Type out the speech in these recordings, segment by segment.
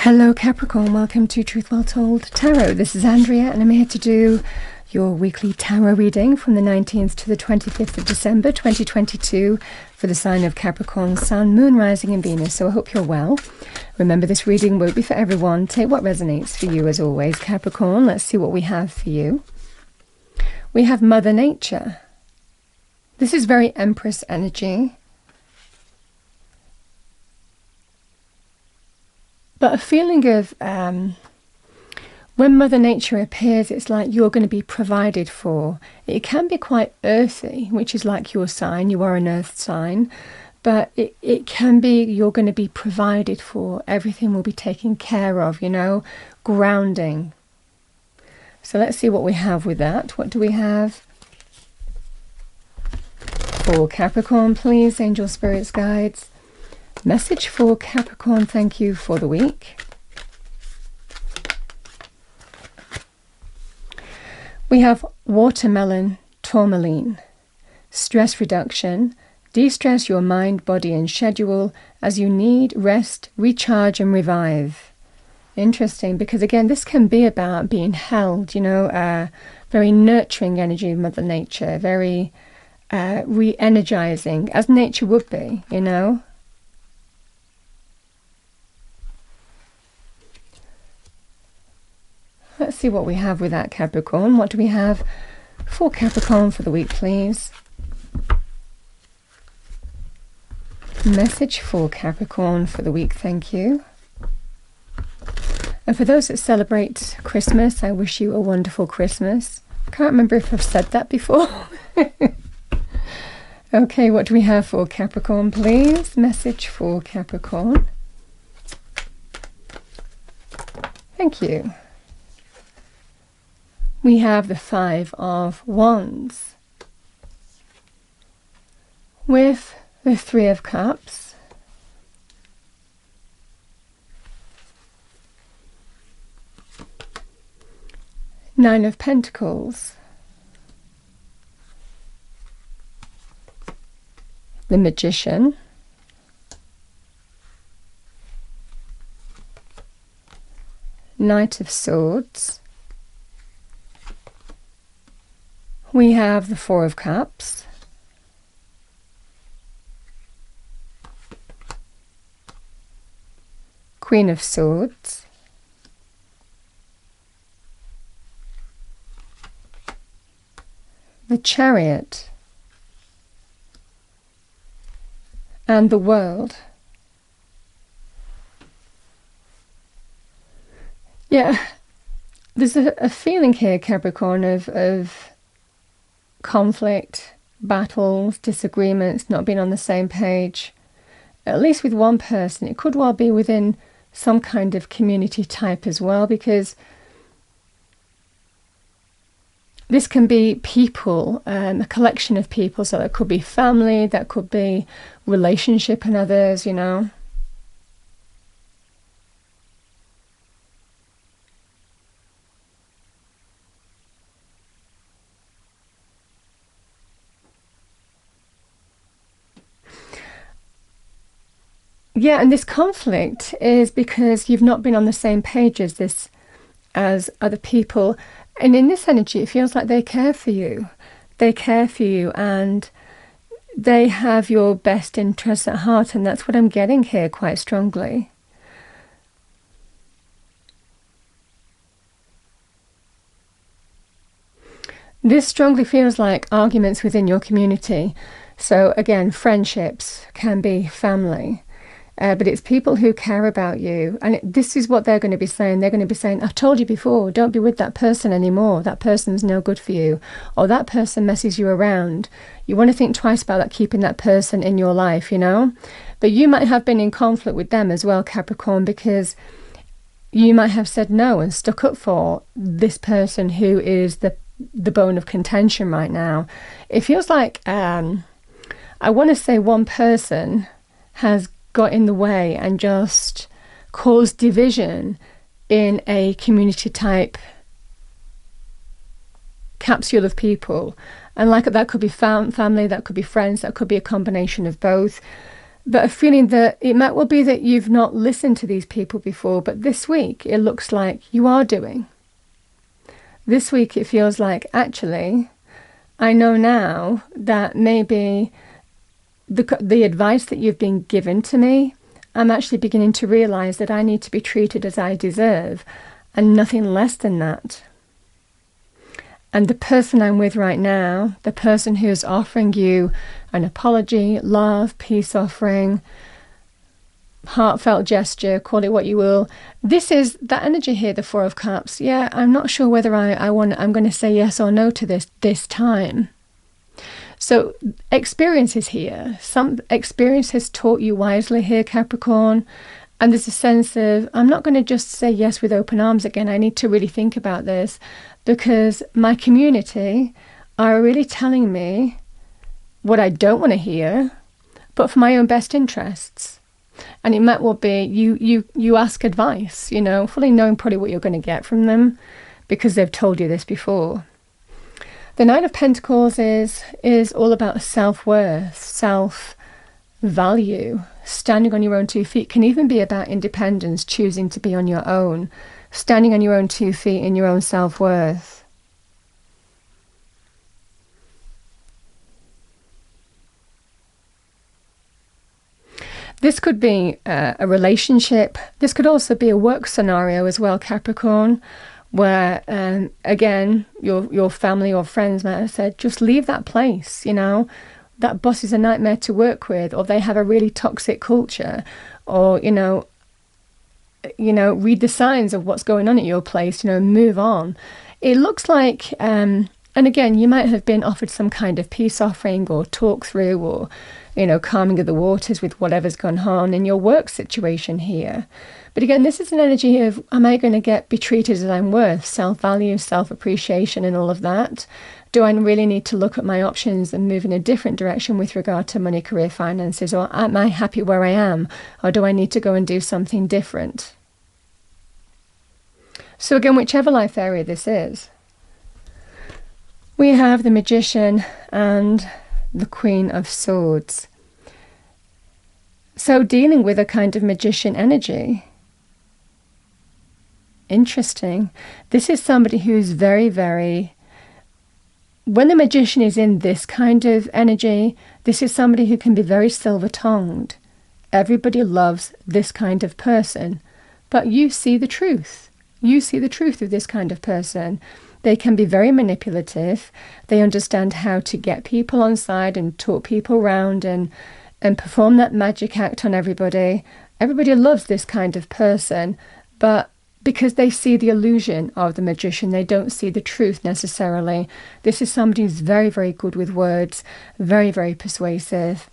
Hello Capricorn, welcome to Truth Well Told Tarot. This is Andrea and I'm here to do your weekly tarot reading from the 19th to the 25th of December 2022 for the sign of Capricorn, Sun, Moon, Rising and Venus. So I hope you're well. Remember, this reading won't be for everyone. Take what resonates for you as always, Capricorn. Let's see what we have for you. We have Mother Nature. This is very Empress energy. But a feeling of when Mother Nature appears, it's like you're going to be provided for. It can be quite earthy, which is like your sign. You are an earth sign. But it can be you're going to be provided for. Everything will be taken care of, you know, grounding. So let's see what we have with that. What do we have for Capricorn, please? Angel, spirits, guides. Message for Capricorn, thank you for the week. We have watermelon tourmaline. Stress reduction. De-stress your mind, body and schedule as you need rest, recharge and revive. Interesting, because again, this can be about being held, you know, very nurturing energy of Mother Nature, very re-energizing, as nature would be, you know. Let's see what we have with that, Capricorn. What do we have for Capricorn for the week, please? Message for Capricorn for the week, thank you. And for those that celebrate Christmas, I wish you a wonderful Christmas. I can't remember if I've said that before. Okay, what do we have for Capricorn, please? Message for Capricorn. Thank you. We have the Five of Wands with the Three of Cups, Nine of Pentacles, the Magician, Knight of Swords. We have the Four of Cups, Queen of Swords, the Chariot, and the World. Yeah, there's a feeling here, Capricorn, of conflict, battles, disagreements, not being on the same page, at least with one person. It could well be within some kind of community type as well, because this can be people, a collection of people. So that could be family, that could be relationship and others, you know. Yeah, and this conflict is because you've not been on the same page as other people. And in this energy, it feels like they care for you. They care for you and they have your best interests at heart. And that's what I'm getting here quite strongly. This strongly feels like arguments within your community. So again, friendships can be family. But it's people who care about you. And this is what they're going to be saying. They're going to be saying, I've told you before, don't be with that person anymore. That person's no good for you. Or that person messes you around. You want to think twice about that, keeping that person in your life, you know. But you might have been in conflict with them as well, Capricorn, because you might have said no and stuck up for this person who is the bone of contention right now. It feels like, I want to say one person has got in the way and just caused division in a community type capsule of people. And like that could be family, that could be friends, that could be a combination of both. but a feeling that it might well be that you've not listened to these people before, but this week it looks like you are doing. This week it feels like, actually, I know now that maybe the advice that you've been given to me, I'm actually beginning to realize that I need to be treated as I deserve and nothing less than that. And the person I'm with right now, the person who's offering you an apology, love, peace offering, heartfelt gesture, call it what you will. This is that energy here, the Four of Cups. Yeah, I'm not sure whether I'm going to say yes or no to this time. So experience is here. Some experience has taught you wisely here, Capricorn. And there's a sense of, I'm not going to just say yes with open arms again. I need to really think about this, because my community are really telling me what I don't want to hear, but for my own best interests. And it might well be you ask advice, fully knowing probably what you're going to get from them because they've told you this before. The Nine of Pentacles is all about self-worth, self-value. Standing on your own 2 feet can even be about independence, choosing to be on your own, standing on your own 2 feet in your own self-worth. This could be a relationship. This could also be a work scenario as well, Capricorn, where, again, your family or friends might have said, just leave that place, that boss is a nightmare to work with, or they have a really toxic culture, or, read the signs of what's going on at your place, move on. It looks like, and again, you might have been offered some kind of peace offering or talk through or, calming of the waters with whatever's gone on in your work situation here. But again, this is an energy of, am I going to be treated as I'm worth, self-value, self-appreciation and all of that? Do I really need to look at my options and move in a different direction with regard to money, career, finances? Or am I happy where I am? Or do I need to go and do something different? So again, whichever life area this is, we have the Magician and the Queen of Swords. So dealing with a kind of magician energy. Interesting. This is somebody who's very, very... When the magician is in this kind of energy, this is somebody who can be very silver-tongued. Everybody loves this kind of person. But you see the truth. You see the truth of this kind of person. They can be very manipulative. They understand how to get people on side and talk people around and perform that magic act on everybody. Everybody loves this kind of person, but because they see the illusion of the magician, they don't see the truth necessarily. This is somebody who's very, very good with words, very, very persuasive,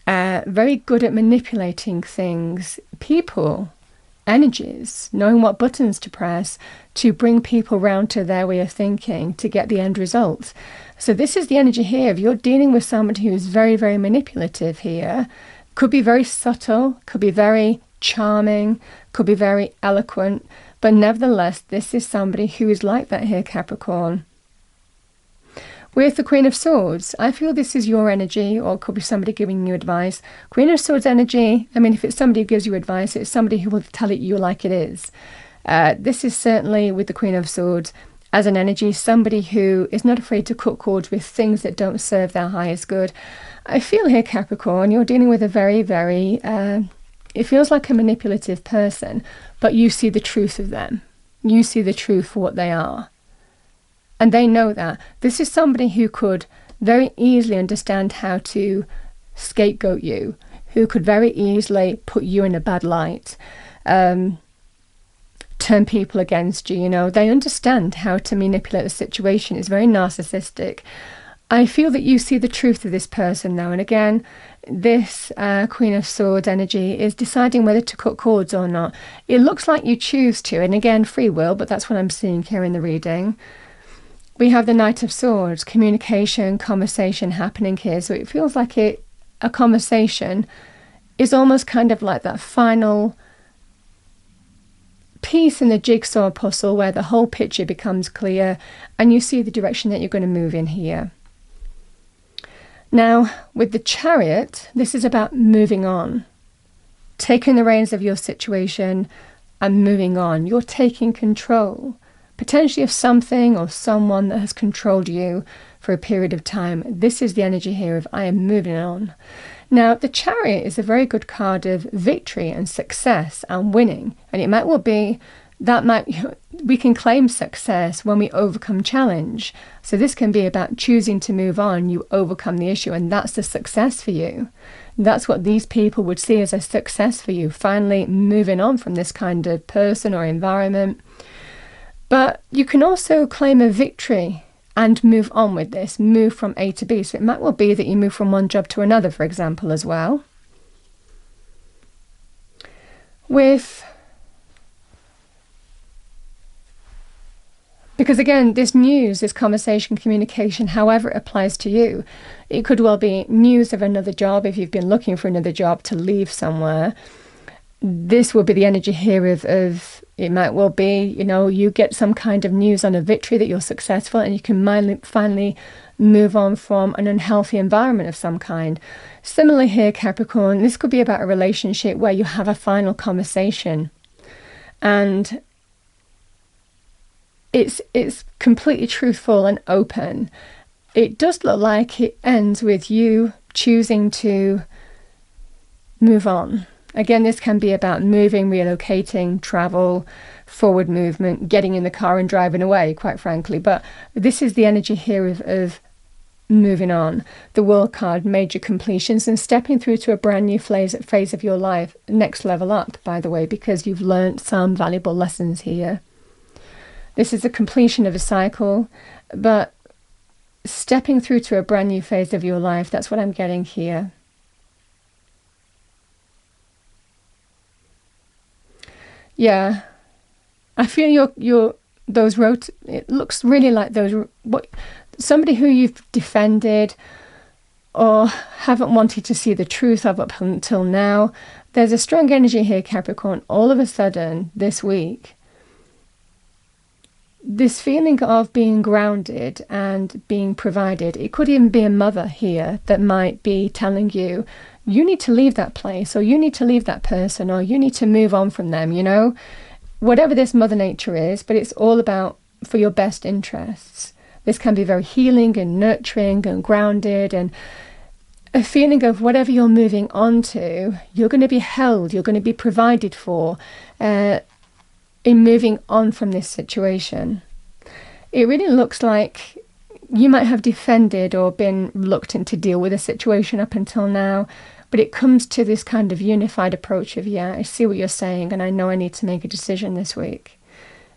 very good at manipulating things, people, energies, knowing what buttons to press to bring people round to their way of thinking to get the end result. So this is the energy here of you're dealing with somebody who's very, very manipulative here. Could be very subtle, could be very charming, could be very eloquent, but nevertheless, this is somebody who is like that here, Capricorn. With the Queen of Swords, I feel this is your energy, or it could be somebody giving you advice. Queen of Swords energy, I mean, if it's somebody who gives you advice, it's somebody who will tell it you like it is. This is certainly, with the Queen of Swords, as an energy, somebody who is not afraid to cut cords with things that don't serve their highest good. I feel here, Capricorn, you're dealing with a very, very, it feels like a manipulative person, but you see the truth of them. You see the truth for what they are. And they know that. This is somebody who could very easily understand how to scapegoat you, who could very easily put you in a bad light, turn people against you, They understand how to manipulate the situation. It's very narcissistic. I feel that you see the truth of this person now. And again, this Queen of Swords energy is deciding whether to cut cords or not. It looks like you choose to. And again, free will, but that's what I'm seeing here in the reading. We have the Knight of Swords, communication, conversation happening here. So it feels like a conversation is almost kind of like that final piece in the jigsaw puzzle where the whole picture becomes clear and you see the direction that you're going to move in here. Now, with the Chariot, this is about moving on, taking the reins of your situation and moving on. You're taking control, potentially of something or someone that has controlled you for a period of time. This is the energy here of I am moving on. Now, the Chariot is a very good card of victory and success and winning. And it might well be we can claim success when we overcome challenge. So this can be about choosing to move on. You overcome the issue, and that's the success for you. That's what these people would see as a success for you, finally moving on from this kind of person or environment. But you can also claim a victory and move on with this, move from A to B. So it might well be that you move from one job to another, for example, as well. Because again, this news, this conversation, communication, however it applies to you, it could well be news of another job. If you've been looking for another job to leave somewhere, this will be the energy here of it might well be, you get some kind of news on a victory that you're successful and you can finally move on from an unhealthy environment of some kind. Similarly here, Capricorn, this could be about a relationship where you have a final conversation and it's completely truthful and open. It does look like it ends with you choosing to move on. Again, this can be about moving, relocating, travel, forward movement, getting in the car and driving away, quite frankly. But this is the energy here of moving on. The World card, major completions, and stepping through to a brand new phase of your life. Next level up, by the way, because you've learned some valuable lessons here. This is the completion of a cycle, but stepping through to a brand new phase of your life, that's what I'm getting here. Yeah, I feel it looks really like somebody who you've defended or haven't wanted to see the truth of up until now. There's a strong energy here, Capricorn. All of a sudden, this week, this feeling of being grounded and being provided. It could even be a mother here that might be telling you, you need to leave that place, or you need to leave that person, or you need to move on from them, whatever this mother nature is, but it's all about for your best interests. This can be very healing and nurturing and grounded, and a feeling of whatever you're moving on to, you're going to be held, you're going to be provided for, in moving on from this situation. It really looks like you might have defended or been reluctant to deal with a situation up until now, but it comes to this kind of unified approach of, I see what you're saying and I know I need to make a decision this week.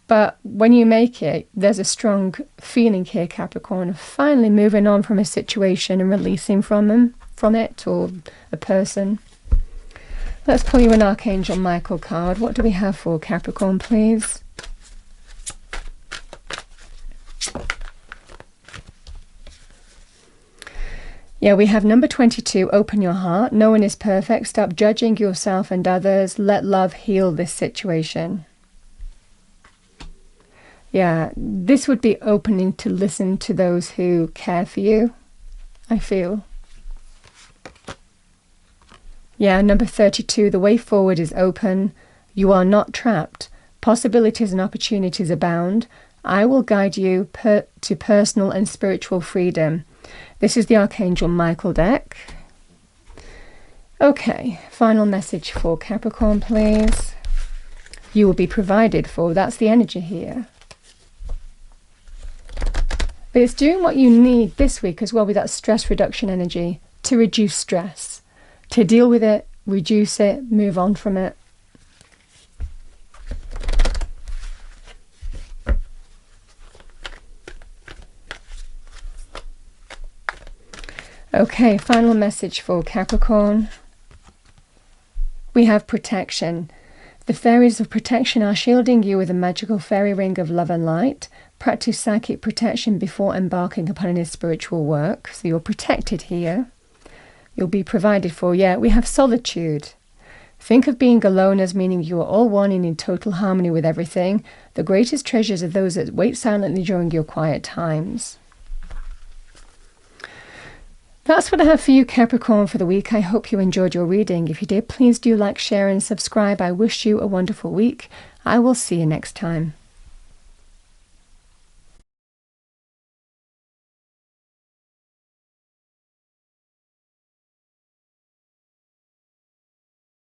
But when you make it, there's a strong feeling here, Capricorn, of finally moving on from a situation and releasing from it or a person. Let's pull you an Archangel Michael card. What do we have for Capricorn, please? Yeah, we have number 22, open your heart. No one is perfect. Stop judging yourself and others. Let love heal this situation. Yeah, this would be opening to listen to those who care for you, I feel. Yeah, number 32, the way forward is open. You are not trapped. Possibilities and opportunities abound. I will guide you to personal and spiritual freedom. This is the Archangel Michael deck. Okay, final message for Capricorn, please. You will be provided for. That's the energy here. But it's doing what you need this week as well with that stress reduction energy to reduce stress. To deal with it, reduce it, move on from it. Okay, final message for Capricorn. We have protection. The fairies of protection are shielding you with a magical fairy ring of love and light. Practice psychic protection before embarking upon any spiritual work. So you're protected here. You'll be provided for. Yeah, we have solitude. Think of being alone as meaning you are all one and in total harmony with everything. The greatest treasures are those that wait silently during your quiet times. That's what I have for you, Capricorn, for the week. I hope you enjoyed your reading. If you did, please do like, share, and subscribe. I wish you a wonderful week. I will see you next time.